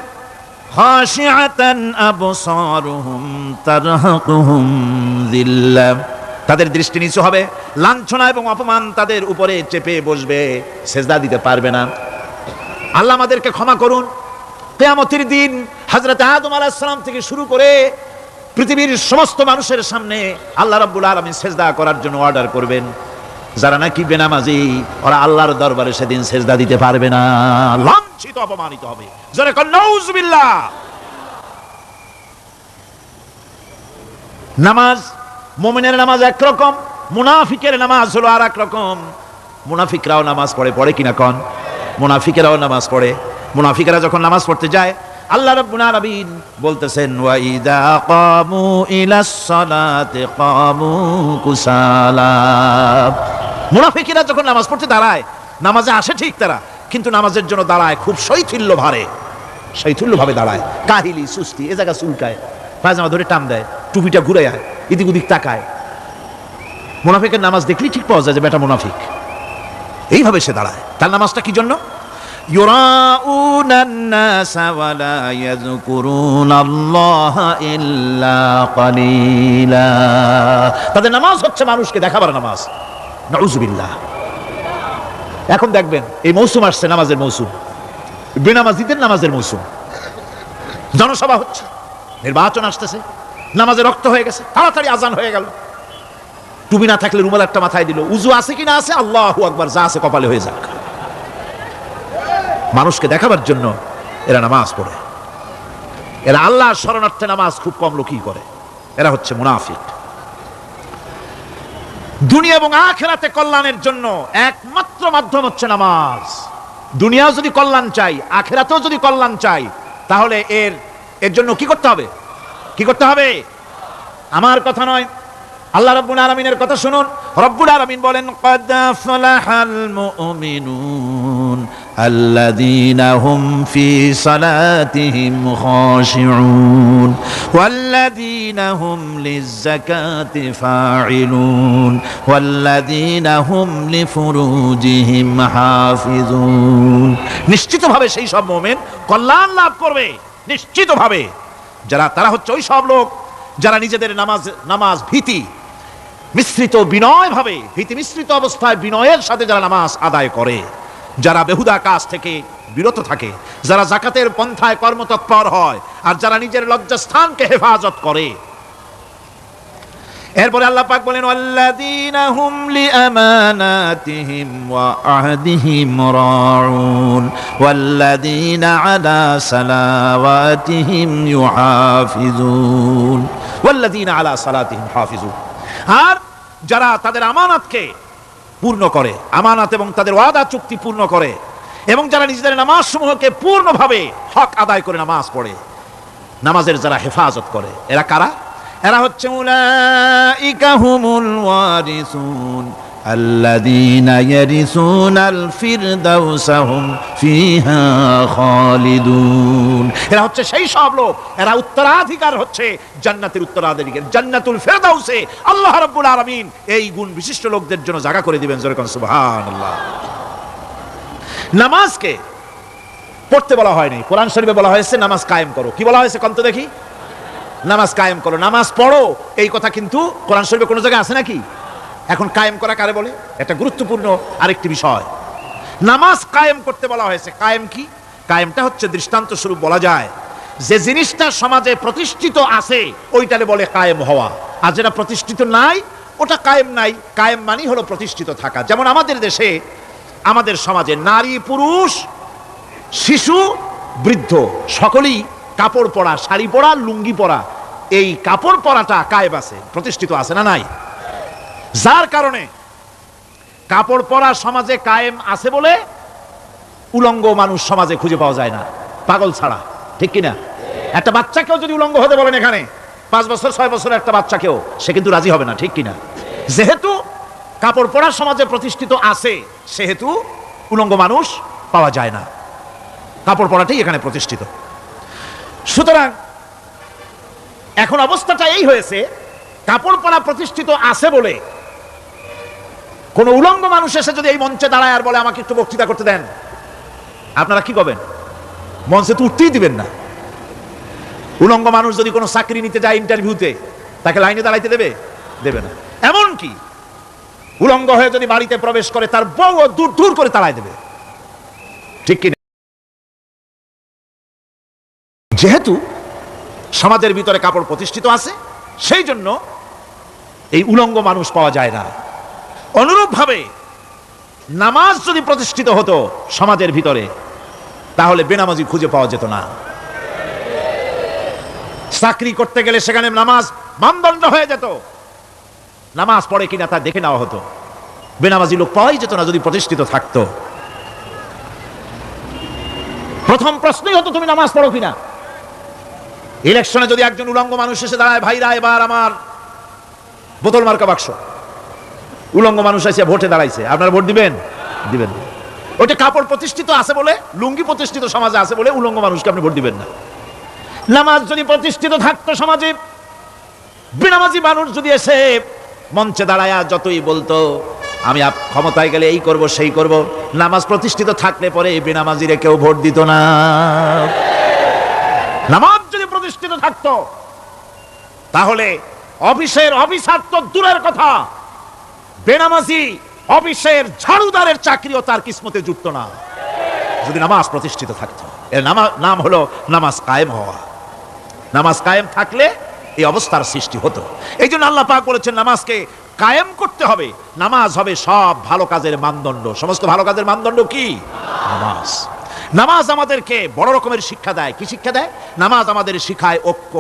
Speaker 1: খাশিআতান আবসারুহুম তারহাকুহুম যিল্লাহ, তাদের দৃষ্টি নিচু হবে, লাঞ্ছনা এবং অপমান তাদের উপরে চেপে বসবে, সেজদা দিতে পারবে না। আল্লাহ আমাদেরকে ক্ষমা করুন। কিয়ামতের দিন হযরত আদম আলাইহিস সালাম থেকে শুরু করে পৃথিবীর সমস্ত মানুষের সামনে আল্লাহ রাব্বুল আলামিন সেজদা করার জন্য অর্ডার করবেন। যারা নাকি বেনামাজি, ওরা আল্লাহর দরবারে সেদিন সেজদা দিতে পারবে না, লাঞ্ছিত অপমানিত হবে। জোরে কোন নাউজুবিল্লাহ। নামাজ, মুমিনের নামাজ একরকম, মুনাফিকের নামাজ হলো আর এক রকম। মুনাফিকরাও নামাজ পড়ে, পড়ে কিনা কোন? মুনাফিকেরাও নামাজ পড়ে। মুনাফিকেরা যখন নামাজ পড়তে যায়, আল্লাহ রাব্বুল আলামিন বলতেছেন ওয়া ইযা কামু ইলাস সালাতি কামু কুসালা। মুনাফিকেরা যখন নামাজ পড়তে দাঁড়ায়, নামাজে আসে ঠিক তারা, কিন্তু নামাজের জন্য দাঁড়ায় খুব শৈথিল্যভাবে দাঁড়ায়, কাহিলি সুস্তি, এ জায়গা চুলকায়, পায়জামা ধরে টান দেয়, টুপিটা ঘুরে যায়, এদিক ওদিক তাকায়। মুনাফিকের নামাজ দেখলেই ঠিক পাওয়া যায় যে বেটা মুনাফিক। এইভাবে সে দাঁড়ায়। তার নামাজটা কি জন্য? ইউরাউনান নাসা ওয়া লা ইয়াযকুরুনাল্লাহা ইল্লা কালিলা। তাদের নামাজ হচ্ছে মানুষকে দেখাবার নামাজ। নাউজুবিল্লাহ। এখন দেখবেন এই মৌসুম আসছে, নামাজের মৌসুম, বেনামাজিদের নামাজের মৌসুম। জনসভা হচ্ছে, নির্বাচন আসতেছে, নামাজে রক্ত হয়ে গেছে, তাড়াতাড়ি আজান হয়ে গেল। টুপি না থাকলে রুমাল একটা মাথায় দিল, উজু আছে কি না আছে, আল্লাহু আকবার, যা আছে কপালে হয়ে যাক। মানুষকে দেখাবার জন্য এরা নামাজ পড়ে। এরা আল্লাহর শরণার্থে নামাজ খুব কম লোকই করে। এরা হচ্ছে মুনাফিক। দুনিয়া এবং আখিরাতে কল্যাণের জন্য একমাত্র মাধ্যম হচ্ছে নামাজ। দুনিয়াও যদি কল্যাণ চাই, আখিরাতেও যদি কল্যাণ চাই, তাহলে এর জন্য কি করতে হবে? কি করতে হবে? আমার কথা নয়, আল্লাহ রাব্বুল আলামিনের কথা শুনুন। রব্বুল আলামিন বলেন ক্বাদ আফলাহাল মুমিনুন আল্লাযীনা হুম ফি সালাতিহিম খাশিউন ওয়াল্লাযীনা হুম লিয-যাকাতি ফাঈলুন ওয়াল্লাযীনা হুম লিফুরুজিহিম হাফিজুন। নিশ্চিতভাবে সেই সব মুমিন কল্যাণ লাভ করবে, নিশ্চিতভাবে। তারা হচ্ছে ওই সব লোক যারা নিজেদের নামাজ ভীতি মিশ্রিত বিনয়ভাবে, ভীতি মিশ্রিত অবস্থায় বিনয়ের সাথে যারা নামাজ আদায় করে, যারা বেহুদা কাজ থেকে বিরত থাকে, যারা যাকাতের পন্থায় কর্মতৎপর হয়, আর যারা নিজের লজ্জাস্থানকে হেফাজত করে। এরপরে আল্লাহ পাক বলেন ওয়াল্লাযীনা হুম লিআমানাতিহিম ওয়া আহদিহিম রাউন ওয়াল্লাযীনা আলা সালাওয়াতিহিম ইউহাফিজুন ওয়াল্লাযীনা আলা সালাতিহিম হাফিজুন। আর যারা তাদের আমানতকে পূর্ণ করে, আমানত এবং তাদের ওয়াদা চুক্তি পূর্ণ করে, এবং যারা নিজেদের নামাজ সমূহকে পূর্ণভাবে হক আদায় করে নামাজ পড়ে, নামাজের যারা হেফাজত করে, এরা কারা? এরা হচ্ছে উলাইকা হুমুল ওয়ারিসুন আল্লাযীনা ইয়ারিসুনাল ফিরদাউসা হুম ফিহা খালিদুন। এরা হচ্ছে সেই সব লোক, এরা উত্তরাধিকার হচ্ছে জান্নাতের উত্তরাধিকার, জান্নাতুল ফিরদাউসে আল্লাহ রাব্বুল আলামিন এই গুণ বিশিষ্ট লোকদের জন্য জায়গা করে দিবেন। জোরে কোন সুবহানাল্লাহ। নামাজকে পড়তে বলা হয়নি, কোরআন শরীফে বলা হয়েছে নামাজ কায়েম করো। কি বলা হয়েছে কোন তো দেখি? নামাজ কায়েম করো, নামাজ পড়ো। এই কথা কিন্তু কোরআন শরীফে কোনো জায়গায় আছে নাকি? এখন কায়েম করা কারে বলে? এটা গুরুত্বপূর্ণ আরেকটি বিষয়। নামাজ কায়েম করতে বলা হয়েছে। কায়েম কি? কায়েমটা হচ্ছে দৃষ্টান্ত স্বরূপ বলা যায় যে জিনিসটা সমাজে প্রতিষ্ঠিত আছে ওইটারে বলে কায়েম হওয়া, আর যেটা প্রতিষ্ঠিত নাই ওটা কায়েম নাই। কায়েম মানে হলো প্রতিষ্ঠিত থাকা। যেমন আমাদের দেশে, আমাদের সমাজে নারী পুরুষ শিশু বৃদ্ধ সকলেই কাপড় পরা, শাড়ি পরা, লুঙ্গি পরা, এই কাপড় পরাটা কায়েম আছে, প্রতিষ্ঠিত আছে না নাই? যার কারণে কাপড় পরা সমাজে কায়েম আছে বলে উলঙ্গ মানুষ সমাজে খুঁজে পাওয়া যায় না, পাগল ছাড়া। ঠিক কিনা? একটা বাচ্চাকেও যদি উলঙ্গ হতে বলেন এখানে, 5 বছর 6 বছর একটা বাচ্চাকেও, সে কিন্তু রাজি হবে না। ঠিক কিনা? যেহেতু কাপড় পরা সমাজে প্রতিষ্ঠিত আছে, সেহেতু উলঙ্গ মানুষ পাওয়া যায় না, কাপড় পরাটাই এখানে প্রতিষ্ঠিত। সুতরাং এখন অবস্থাটা এই হয়েছে, কাপড় পরা প্রতিষ্ঠিত আছে বলে কোন উলঙ্গ মানুষ এসে যদি এই মঞ্চে দাঁড়ায় আর বলে আমাকে একটু বক্তৃতা করতে দেন, আপনারা কি করবেন? মঞ্চে তো উঠতেই দিবেন না। উলঙ্গ মানুষ যদি কোনো চাকরি নিতে যায় ইন্টারভিউতে, তাকে লাইনে দাঁড়াইতে দেবে? দেবে না। এমনকি উলঙ্গ হয়ে যদি বাড়িতে প্রবেশ করে, তার বউ দূর দূর করে তাড়াই দেবে, ঠিক কি না? যেহেতু সমাজের ভিতরে কাপড় প্রতিষ্ঠিত আছে, সেই জন্য এই উলঙ্গ মানুষ পাওয়া যায় না। অনুরূপ ভাবে নামাজ যদি প্রতিষ্ঠিত হতো সমাজের ভিতরে, তাহলে বেনামাজি খুঁজে পাওয়া যেত না। চাকরি করতে গেলে সেখানে নামাজ মানদণ্ড হয়ে যেত, নামাজ পড়ে কিনা তা দেখে নেওয়া হতো। বেনামাজি লোক পাওয়াই যেত না যদি প্রতিষ্ঠিত থাকতো। প্রথম প্রশ্নই হতো তুমি নামাজ পড়ো কিনা। ইলেকশনে যদি একজন উলঙ্গ মানুষ এসে দাঁড়ায়, ভাইরা এবার আমার বোতল মার্কা বাক্স, উলঙ্গ মানুষ এসে ভোটে দাঁড়াইছে, আপনারা ভোট দিবেন? দিবেন না। ওইটা কাপড় প্রতিষ্ঠিত আছে বলে, লুঙ্গি প্রতিষ্ঠিত সমাজে আছে বলে উলঙ্গ মানুষকে আপনি ভোট দিবেন না। নামাজ যদি প্রতিষ্ঠিত থাকতো সমাজে, বেনামাজি মানুষ যদি এসে মঞ্চে দাঁড়ায়া যতই বলতো আমি ক্ষমতায় গেলে এই করব সেই করব, নামাজ প্রতিষ্ঠিত থাকলে পরে এই বেনামাজিরে কেউ ভোট দিত না। নামাজ যদি প্রতিষ্ঠিত থাকতো, তাহলে অফিসের অফিসার তো দূরের কথা, বেনামাজি অফিসের ঝাড়ুদারের চাকরিও তার কিসমতে জুটত না, যদি নামাজ প্রতিষ্ঠিত থাকতো। এর নাম হলো নামাজ কায়েম হওয়া। নামাজ কায়েম থাকলে এই অবস্থার সৃষ্টি হতো। এই জন্য আল্লাহ পাক বলেছেন নামাজকে কায়েম করতে হবে। নামাজ হবে সব ভালো কাজের মানদণ্ড। সমস্ত ভালো কাজের মানদণ্ড কি? নামাজ। নামাজ আমাদেরকে বড় রকমের শিক্ষা দেয়। কি শিক্ষা দেয়? নামাজ আমাদের শিখায় ঐক্য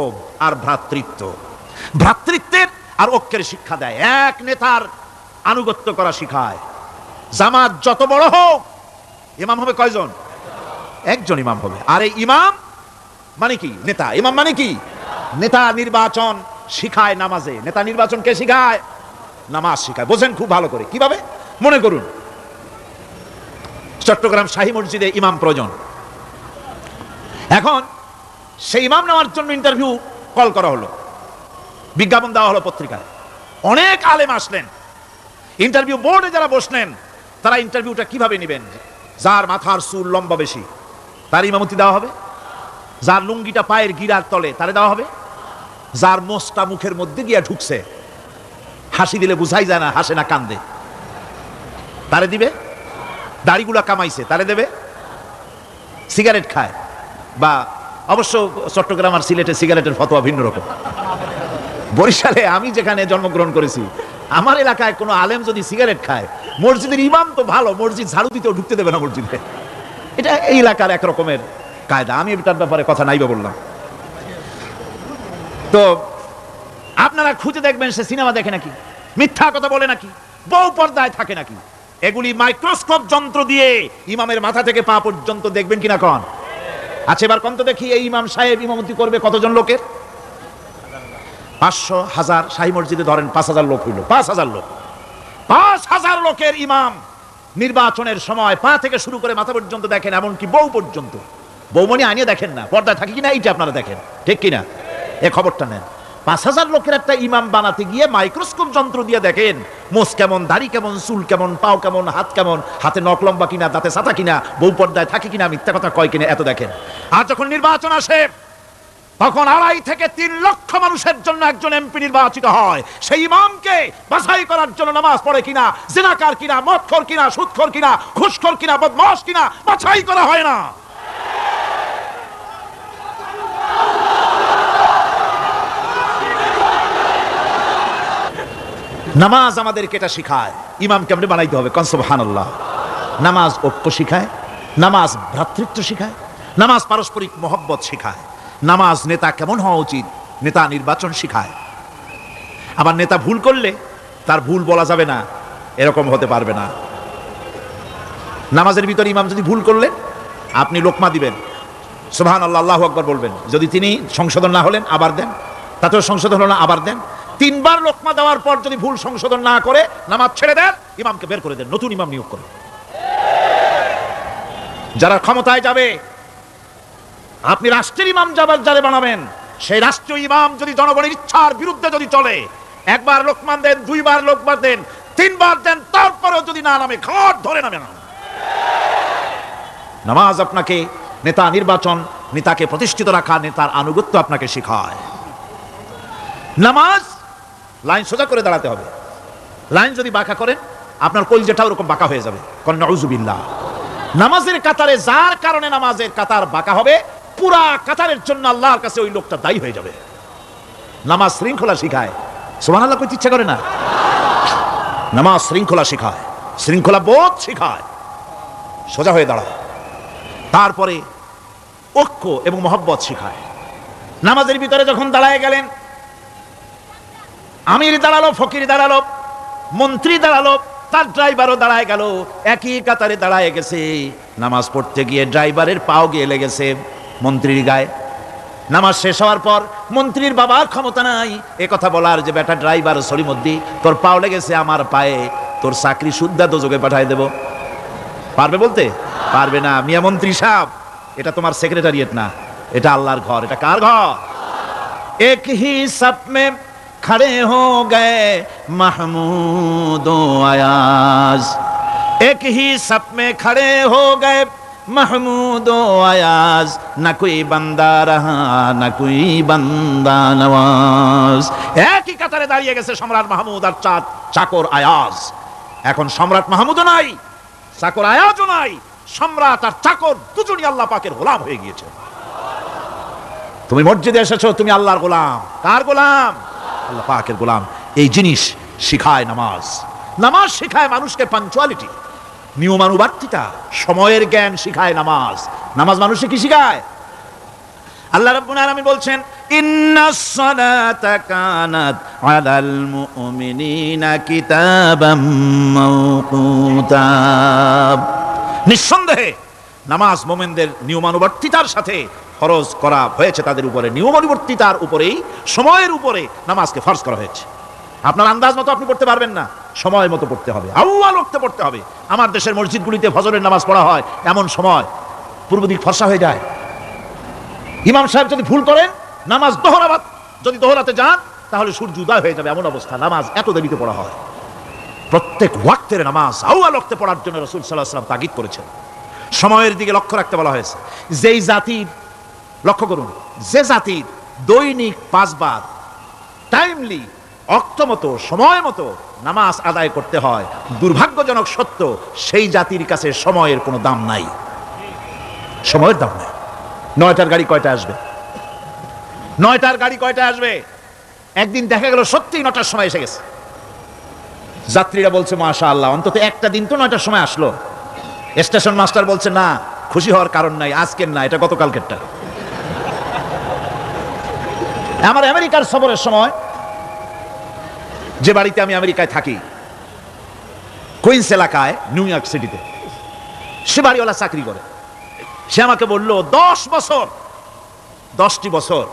Speaker 1: আর ভ্রাতৃত্ব, ভ্রাতৃত্বের আর ঐক্যের শিক্ষা দেয়। এক নেতার আনুগত্য করা শিখায়। জামাত যত বড় হোক, ইমাম হবে কয়জন? একজন ইমাম হবে। আর এই ইমাম মানে কি? নেতা। ইমাম মানে কি? নেতা নির্বাচন শিখায় নামাজে। নেতা নির্বাচন কে শিখায়? নামাজ শিখায়। বোঝেন খুব ভালো করে। কিভাবে? মনে করুন চট্টগ্রাম শাহী মসজিদে ইমাম প্রয়োজন। এখন সেই ইমাম নেওয়ার জন্য ইন্টারভিউ কল করা হলো, বিজ্ঞাপন দেওয়া হলো পত্রিকায়। অনেক আলেম আসলেন। ইন্টারভিউ বোর্ডে যারা বসলেন, তারা ইন্টারভিউটা কিভাবে নেবেন? যার মাথার চুল লম্বা বেশি তার ইমামতি দেওয়া হবে, যার লুঙ্গিটা পায়ের গিরার তলে তারে দেওয়া হবে, যার মোষটা মুখের মধ্যে গিয়া ঢুকছে, হাসি দিলে বুঝাই যায় না হাসে না কান্দে, তারে দিবে, দাড়িগুলা কামাইছে তারে দেবে, সিগারেট খায় বা অবশ্য চট্টগ্রাম আর সিলেটে সিগারেটের ফতোয়া ভিন্ন রকম। বরিশালে আমি যেখানে জন্মগ্রহণ করেছি, আমার এলাকায় কোনো আলেম যদি সিগারেট খায়, মসজিদের ইমাম তো ভালো, মসজিদ ঝাড়ু দিতেও ঢুকতে দেবে না মসজিদে। এটা এই এলাকার এক রকমের কায়দা। আমি এটার ব্যাপারে কথা নাইবা বললাম। তো আপনারা খুঁজে দেখবেন সে সিনেমা দেখে নাকি, মিথ্যা কথা বলে নাকি, বউ পর্দায় থাকে নাকি। এগুলি মাইক্রোস্কোপ যন্ত্র দিয়ে ইমামের মাথা থেকে পা পর্যন্ত দেখবেন কিনা কন? আচ্ছা এবার কত দেখি, এই ইমাম সাহেব ইমামতি করবে কতজন লোকের? 500, 1000। শাহী মসজিদে ধরেন 5000 লোক হইল। 5000 লোক, 5000 লোকের ইমাম নির্বাচনের সময় পা থেকে শুরু করে মাথা পর্যন্ত দেখেন, এমনকি বউ পর্যন্ত। বৌমনি আনিয়ে দেখেন না, পর্দায় থাকে কিনা এইটা আপনারা দেখেন, ঠিক কিনা? এ খবরটা নেন। 5000 লোকের একটা ইমাম বানাতে গিয়ে মাইক্রোস্কোপ যন্ত্র দিয়ে দেখেন মোষ কেমন, দাড়ি কেমন, চুল কেমন, পাও কেমন, হাত কেমন, হাতে নখ লম্বা কিনা, দাঁতে ছাতা কিনা, বউ পর্দায় থাকে কিনা, মিথ্যা কথা কয় কিনা, এত দেখেন। আর যখন নির্বাচন আসে, তখন 2.5 থেকে 3 লক্ষ মানুষের জন্য একজন এমপি নির্বাচিত হয়। সেই ইমামকে বাছাই করার জন্য নামাজ পড়ে কিনা, জিনাকার কিনা, মদখোর কিনা, সুদখোর কিনা, ঘুষখোর কিনা, বদমাশ কিনা বাছাই করা হয় না। নামাজ আমাদেরকে এটা শিখায়, ইমাম কেমনে বানাইতে হবে। কোন সুবহানাল্লাহ। নামাজ ঐক্য শিখায়, নামাজ ভ্রাতৃত্ব শিখায়, নামাজ পারস্পরিক মহব্বত শিখায়, নামাজ নেতা কেমন হওয়া উচিত, নেতা নির্বাচন শিখায়। আবার নেতা ভুল করলে তার ভুল বলা যাবে না, এরকম হতে পারবে না। নামাজের ভিতরে ইমাম যদি ভুল করলেন, আপনি লোকমা দিবেন, সুবহানাল্লাহ, আল্লাহু আকবার বলবেন। যদি তিনি সংশোধন না হলেন আবার দেন, তাতেও সংশোধন হলো না আবার দেন। 3 বার লোকমা দেওয়ার পর যদি ভুল সংশোধন না করে নামাজ ছেড়ে দেন, ইমামকে বের করে দেন, নতুন ইমাম নিয়োগ করেন। যারা ক্ষমতায় যাবে, আপনি রাষ্ট্রের ইমাম যারে বানাবেন, সেই রাষ্ট্রীয় ইমাম যদি জনগণের ইচ্ছার বিরুদ্ধে যদি চলে, 1 বার লোকমান দেন, 2 বার লোকমান দেন, 3 বার দেন, তারপরেও যদি না নামে, ঘাট ধরে নামে না। নামাজ আপনাকে নেতা নির্বাচন, নেতাকে প্রতিষ্ঠিত রাখা, নেতার আনুগত্য আপনাকে শেখায়। নামাজ লাইন সোজা করে দাঁড়াতে হবে। লাইন যদি বাঁকা করেন আপনার কলজেটা ওরকম বাঁকা হয়ে যাবে। নাউযুবিল্লাহ। নামাজের কাতারে যার কারণে নামাজের কাতার বাঁকা হবে, পুরা কাতারের জন্য আল্লাহর কাছে ওই লোকটা দায়ী হয়ে যাবে। নামাজ শৃঙ্খলা শিখায়। সুবহানাল্লাহ কইতে ইচ্ছা করে না? নামাজ শৃঙ্খলা শিখায়, শৃঙ্খলা বোধ শিখায়, সোজা হয়ে দাঁড়ায়। তারপরে ঐক্য এবং মহব্বত শিখায়। নামাজের ভিতরে যখন দাঁড়ায় গেলেন, আমির দাঁড়ালো, ফকির দাঁড়ালো, মন্ত্রী দাঁড়ালো, তার ড্রাইভারও দাঁড়ায় গেল, একই কাতারে দাঁড়ায় গেছে। নামাজ পড়তে গিয়ে ড্রাইভারের পাও গিয়ে লেগেছে মন্ত্রীর গায়ে। নামাজ শেষ হওয়ার পর মন্ত্রীর বাবার ক্ষমতা নাই এ কথা বলার যে বেটা ড্রাইভার সলিমুদ্দি, তোর পাও লেগেছে আমার পায়ে, তোর চাকরি শুদ্ধা দোজখে পাঠায় দেব। পারবে বলতে? পারবে না। মিয়া মন্ত্রী সাহেব, এটা তোমার সেক্রেটারিয়েট না, এটা আল্লাহর ঘর। এটা কার ঘর? এক হি সব মে खड़े हो गए महमूद अयाज, एक ही सब में खड़े हो गए महमूद अयाज, न कोई बंदा रहा न कोई बंदा नवाज। একই কাতারে দাঁড়িয়ে গেছে সম্রাট মাহমুদ আর চাকর আয়াজ। এখন সম্রাট মাহমুদও নাই, চাকর আয়াজও নাই, সম্রাট আর চাকর দুজনই আল্লাহ পাকের গোলাম হয়ে গিয়েছে। তুমি মসজিদে এসেছো, তুমি আল্লাহর গোলাম। কার গোলাম? আল্লাহ পাকের গোলাম। এই জিনিস শিখায় নামাজ। নামাজ শিখায় মানুষকে পাঞ্চুয়ালিটি, নিয়মানুবর্তিতা, সময়ের জ্ঞান শিখায় নামাজ। নামাজ মানুষকে কি শিখায়? আল্লাহ রাব্বুল আলামিন বলছেন, ইন্নাস সালাতা কানাত আলাল মুমিনিনা কিতাবাম মাওকুতা। নিঃসন্দেহে নামাজ মুমিনদের নিয়মানুবর্তিতার সাথে ফরজ করা হয়েছে, তাদের উপরে নিয়মানুবর্তিতার উপরেই, সময়ের উপরে নামাজকে ফরজ করা হয়েছে। আপনার আন্দাজ মতো আপনি পড়তে পারবেন না, সময় মতো পড়তে হবে, আউয়াল ওয়াক্তে পড়তে হবে। আমার দেশের মসজিদগুলিতে ফজরের নামাজ পড়া হয় এমন সময় পূর্ব দিক ফর্সা হয়ে যায়। ইমাম সাহেব যদি ভুল করেন, নামাজ যদি দোহরাতে যান তাহলে সূর্য উদয় হয়ে যাবে, এমন অবস্থা। নামাজ এত দেরিতে পড়া হয়। প্রত্যেক ওয়াক্তের নামাজ আউয়াল ওয়াক্তে পড়ার জন্য রাসূল সাল্লাল্লাহু আলাইহি ওয়াসাল্লাম তাগিদ করেছেন। সময়ের দিকে লক্ষ্য রাখতে বলা হয়েছে। যেই জাতির, লক্ষ্য করুন, যে জাতির দৈনিক 5 বার টাইমলি, অক্ত মতো, সময় মতো নামাজ আদায় করতে হয়, দুর্ভাগ্যজনক সত্য, সেই জাতির কাছে সময়ের কোনো দাম নাই। সময়ের দাম নাই। 9টার গাড়ি কয়টা আসবে? 9টার গাড়ি কয়টা আসবে? একদিন দেখা গেল সত্যিই 9টার সময় এসে গেছে। যাত্রীরা বলছে মাশাআল্লাহ, অন্তত একটা দিন তো 9টার সময় আসলো। স্টেশন মাস্টার বলছে না, খুশি হওয়ার কারণ নাই, আজকের না, এটা গতকালকেরটা। আমার আমেরিকার সফরের সময়, যে বাড়িতে আমি আমেরিকায় থাকি, কুইন্স এলাকায়, নিউ ইয়র্ক সিটিতে, সে বাড়িওয়ালা চাকরি করে। সে আমাকে বলল 10টি বছর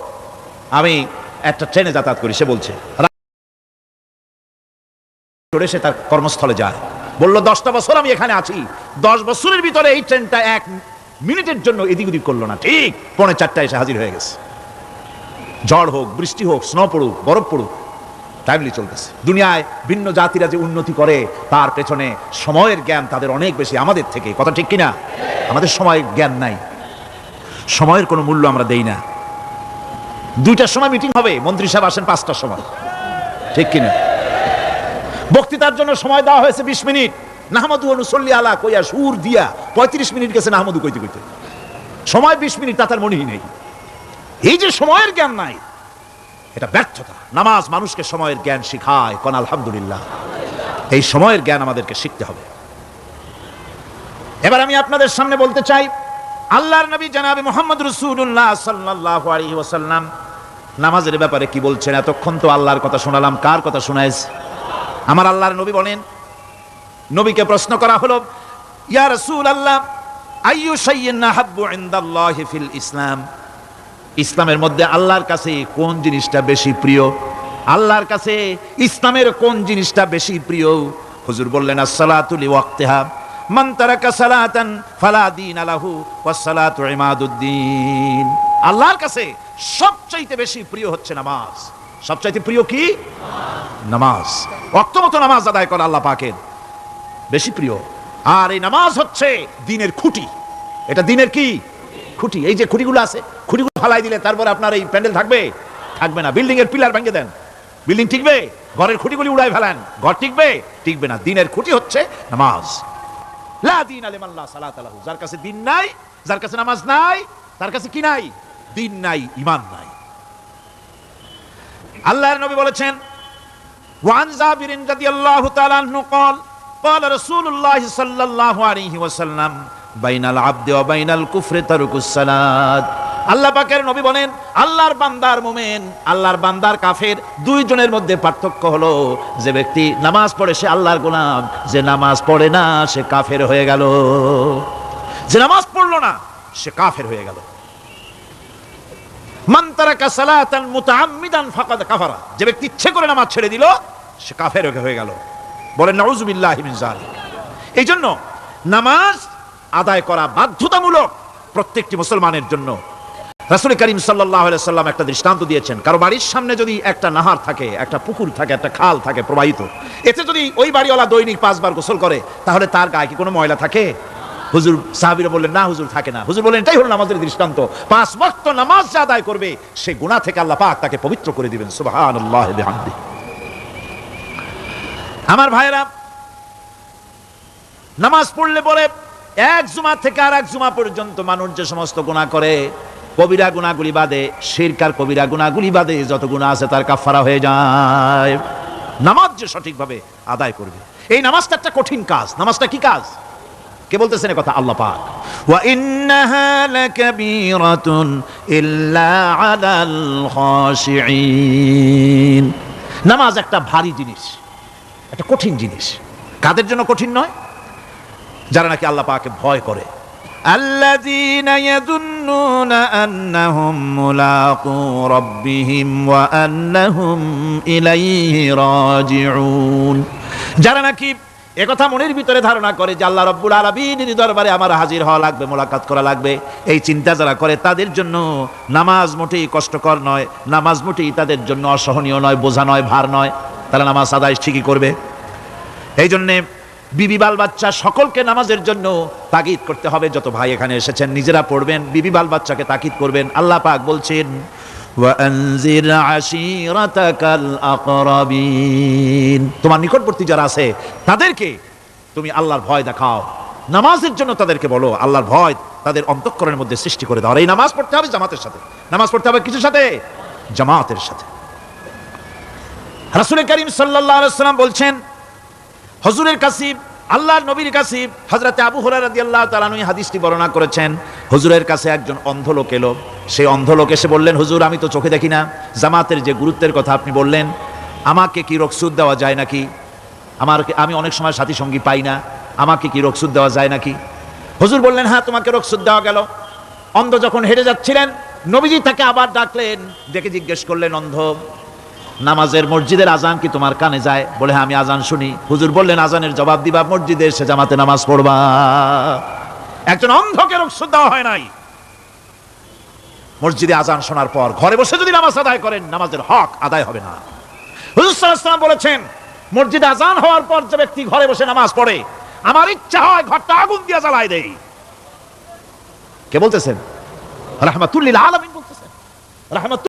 Speaker 1: আমি একটা ট্রেনে যাতায়াত করি। সে বলছে সে তার কর্মস্থলে যায়। বলল 10টা বছর আমি এখানে আছি, 10 বছরের ভিতরে এই ট্রেনটা 1 মিনিটের জন্য এদিক ওদিক করলো না, ঠিক 3:45 এসে হাজির হয়ে গেছে। ঝড় হোক, বৃষ্টি হোক, স্নো পড়ুক, বরফ পড়ুক, টাইমলি চলতেছে। দুনিয়ায় ভিন্ন জাতিরা যে উন্নতি করে তার পেছনে সময়ের জ্ঞান তাদের অনেক বেশি আমাদের থেকে। কথা ঠিক কিনা? আমাদের সময়ের জ্ঞান নাই, সময়ের কোনো মূল্য আমরা দেই না। 2টার সময় মিটিং হবে, মন্ত্রী সাহেব আসেন 5টার সময়, ঠিক কিনা? বক্তৃতার জন্য সময় দেওয়া হয়েছে 20 মিনিট, নাহমাদু ওয়া নুসাল্লি আলা কইয়া সুর দিয়া 35 মিনিট গেছে নাহমাদু কইতে কইতে। সময় 20 মিনিট, তার মনেই নেই। এই যে সময়ের জ্ঞান নাই, এটা ব্যর্থতা। নামাজ মানুষকে সময়ের জ্ঞান শিখায়। কোন আলহামদুলিল্লাহ। এই সময়ের জ্ঞান আমাদেরকে শিখতে হবে। এবার আমি আপনাদের সামনে বলতে চাই, আল্লাহর নবী জনাবে মুহাম্মদ রাসূলুল্লাহ সাল্লাল্লাহু আলাইহি ওয়াসাল্লাম নামাজের ব্যাপারে কি বলছেন। এতক্ষণ তো আল্লাহর কথা শোনালাম, কার কথা শোনাইছে? আমার আল্লাহর নবী বলেন, নবীকে প্রশ্ন করা হলো, ইয়া রাসূলুল্লাহ আইয়ু শাইইন আহাব্বু ইনদাল্লাহি ফিল ইসলাম, ইসলামের মধ্যে আল্লাহর কাছে কোন জিনিসটা বেশি প্রিয়? আল্লাহর কাছে ইসলামের কোন জিনিসটা বেশি প্রিয়? হুজুর বললেন, as-সালাতু লিওয়াক্তিহা, মান তারাকা সালাতান ফালা দীন লাহু ওয়াস সালাতু ইমাদুদ্দিন। আল্লাহর কাছে সবচাইতে বেশি প্রিয় হচ্ছে নামাজ। সবচাইতে প্রিয় কি? নামাজ। ওয়াক্ত মতো নামাজ আদায় করা আল্লাহ পাকের বেশি প্রিয়। আর এই নামাজ হচ্ছে দ্বীনের খুঁটি। এটা দ্বীনের কি? খুঁটি, এই যে খুঁটিগুলো আছে, খুঁটিগুলো ফালাই দিলে তারপরে আপনার এই প্যান্ডেল থাকবে? থাকবে না। বিল্ডিং এর পিলার ভেঙে দেন, বিল্ডিং টিকবে? ঘরের খুঁটিগুলি উড়াই ফেলেন, ঘর টিকবে? টিকবে না। দিনের খুঁটি হচ্ছে নামাজ। লা দীনা লিমান লা সালাতা লাহু, যার কাছে দিন নাই, যার কাছে নামাজ নাই, তার কাছে কি নাই? দিন নাই, ঈমান নাই। আল্লাহর নবী বলেছেন, ওয়ান জাবির রাদিয়াল্লাহু তাআলা আনহু قال قال رسول الله صلى الله عليه وسلم بين العبد وبين الكفر ترك الصلاة। আল্লাহ পাকের নবী বলেন, আল্লাহর বান্দার মুমিন, আল্লাহর বান্দার কাফের, দুইজনের মধ্যে পার্থক্য হলো যে ব্যক্তি নামাজ পড়ে সে আল্লাহর গোলাম, যে নামাজ পড়ে না সে কাফের হয়ে গেল। যে নামাজ পড়লো না সে কাফের হয়ে গেল। মান তারাকা সালাতান মুতাআম্মিদান ফাকাদ কাফারা, যে ব্যক্তি ইচ্ছে করে নামাজ ছেড়ে দিল সে কাফের হয়ে গেল। বলেন নাউযুবিল্লাহি মিন যালিক। এই জন্য নামাজ আদায় করা বাধ্যতামূলক প্রত্যেকটি মুসলমানের জন্য। রাসূল করিম সাল্লাল্লাহু আলাইহি সাল্লাম একটা দৃষ্টান্ত দিয়েছেন, কারো বাড়ির সামনে যদি একটা নাহার থাকে, একটা পুকুর থাকে, একটা খাল থাকে প্রবাহিত, এতে যদি ওই বাড়িওয়ালা দৈনিক 5 বার গোসল করে তাহলে তার গায়ে কি কোনো ময়লা থাকে? হুজুর, সাহাবীরা বললেন না হুজুর থাকে না। হুজুর বলেন এটাই হলো নামাজের দৃষ্টান্ত। 5 ওয়াক্ত নামাজ যে আদায় করবে সে গুনাহ থেকে আল্লাহ পাক তাকে পবিত্র করে দিবেন। সুবহানাল্লাহি বিহামদিহি। আমার ভাইরা, নামাজ পড়লে পরে এক জুমা থেকে আর এক জুমা পর্যন্ত মানুষ যে সমস্ত গুনাহ করে, কবিরা গুনাহগুলি বাদে, শিরক আর কবিরা গুনাহগুলি বাদে যত গুনাহ আছে তার কাফারা হয়ে যায়। নামাজ যে সঠিকভাবে আদায় করবে, এই নামাজটা একটা কঠিন কাজ। নামাজটা কি কাজ? কে বলতেছেন এই কথা? আল্লাহ পাক। ওয়া ইন্নাহা লাকাবীরাতুন ইল্লা আলাল খাশিঈন। নামাজ একটা ভারী জিনিস, একটা কঠিন জিনিস। কাদের জন্য কঠিন নয়? যারা নাকি আল্লাহ পাককে ভয় করে। আল্লাযীনা ইয়াযুন্নুনা আন্নাহুম মুলাকু রাব্বিহিম ওয়া আন্নাহুম ইলাইহি রাজিউন। যারা নাকি একথা মনের ভিতরে ধারণা করে যে আল্লাহ রাব্বুল আলামিনের দরবারে আমার হাজির হওয়া লাগবে, মোলাকাত করা লাগবে, এই চিন্তা যারা করে তাদের জন্য নামাজ মোটেই কষ্টকর নয়, নামাজ মোটেই তাদের জন্য অসহনীয় নয়, বোঝা নয়, ভার নয়। তারা নামাজ আদায় ঠিকই করবে। এই জন্যে বিবি বাল বাচ্চা সকলকে নামাজের জন্য তাগিদ করতে হবে। যত ভাই এখানে এসেছেন নিজেরা পড়বেন, বিবি বাল বাচ্চাকে তাকিদ করবেন। আল্লাহ পাক বলছেন, ওয়ানজির আশীরাতাকাল আকরাবিন, তোমার নিকটবর্তী যারা আছে তাদেরকে তুমি আল্লাহর ভয় দেখাও। নামাজের জন্য তাদেরকে বলো, আল্লাহর ভয় তাদের অন্তঃকরণের মধ্যে সৃষ্টি করে দাও। আর এই নামাজ পড়তে হবে জামাতের সাথে। নামাজ পড়তে হবে কিসের সাথে? জামাতের সাথে। রাসূল করিম সাল্লাল্লাহু আলাইহি ওয়াসাল্লাম বলছেন, হুজুরের কাছে, আল্লাহর নবীর কাছে, হযরত আবু হুরায়রা রাদিয়াল্লাহু তাআলা আনহু হাদিসটি বর্ণনা করেছেন, হুজুরের কাছে একজন অন্ধ লোক এলো। সেই অন্ধ লোক এসে বললেন, হুজুর আমি তো চোখে দেখি না, জামাতের যে গুরুত্বের কথা আপনি বললেন, আমাকে কি রুখসুত দেওয়া যায় নাকি? আমি অনেক সময় সাথী সঙ্গী পাই না, আমাকে কি রুখসুত দেওয়া যায় নাকি? হুজুর বললেন, হ্যাঁ তোমাকে রুখসুত দেওয়া গেল। অন্ধ যখন হেঁটে যাচ্ছিলেন নবীজি তাকে আবার ডাকলেন, ডেকে জিজ্ঞেস করলেন, অন্ধ নামাজের মসজিদের আজান কি তোমার কানে যায়? বলে হ্যাঁ আমি আজান শুনি। হুজুর বললেন, আজানের জবাব দিবা, মসজিদে এসে জামাতে নামাজ পড়বা। একজন অন্ধকে রুখসুত দেওয়া হয় নাই। মসজিদে আজান শোনার পর ঘরে বসে যদি নামাজ আদায় করেন নামাজের হক আদায় হবে না। হুজুর সাল্লাল্লাহু আলাইহি ওয়াসাল্লাম বলেছেন, মসজিদে আজান হওয়ার পর যে ব্যক্তি ঘরে বসে নামাজ পড়ে, আমার ইচ্ছা হয় ঘরটা আগুন দিয়ে জ্বালায় দেই। কে বলতেছেন? রাহমাতুল লিল আলামিন বলতেছেন। রাহমাত